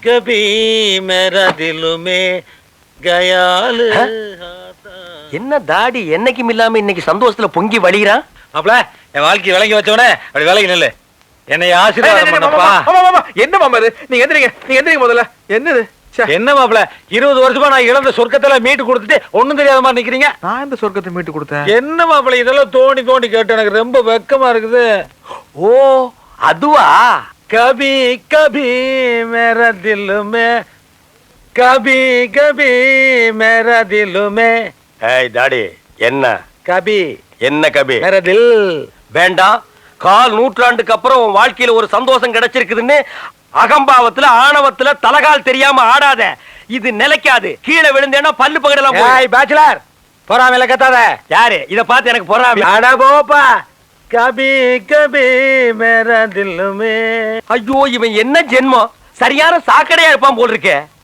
कभी मेरा दिल में गयाल என்ன தாடி என்னைக்கும் இல்லாம இன்னைக்கு சந்தோஷத்துல பொங்கி வழிகிறான். மாப்ள என் வாழ்க்கை விளங்கி வச்சவனே அப்படி விலகி நில்லு. என்னை ஆசீர்வாதம் பண்ணப்பா. என்ன மாமா இது? நீங்க எந்திரிங்க முதல்ல. என்னது என்ன மாப்ள 20 வருஷமா நான் இழந்த சொர்க்கத்துல மீட்டு கொடுத்துட்டு ஒண்ணும் தெரியாத மாதிரி நிக்கிறீங்க. நான் இந்த சொர்க்கத்தை மீட்டு கொடுத்தேன்? என்ன மாப்ள இதெல்லாம் தோண்டி தோண்டி கேட்டு எனக்கு ரொம்ப வெக்கமா இருக்குது. ஓ அதுவா? கபி கபி மேரா தில் மே கபி கபி மேரா தில் மே. ஏய் தாடி என்ன கபி என்ன கபி? மேரா தில். வேண்டாம். கால் நூற்றாண்டுக்கு அப்புறம் உன் வாழ்க்கையில ஒரு சந்தோஷம் கிடைச்சிருக்குதுன்னு அகம்பாவத்துல ஆணவத்துல தலகால் தெரியாம ஆடாத. இது நிலைக்காது. கீழே விழுந்தேன்னா பல்லு பகடலாம். ஏய் பேச்சுலர் பொறாமையில கத்தாத. யாரு இத பார்த்து எனக்கு பொறாமை? அட போப்பா. கபி கபி மேரா தில் மே. ஐயோ இவன் என்ன ஜென்மம்? சரியான சாக்கடையா இருப்பான் போல் இருக்கே.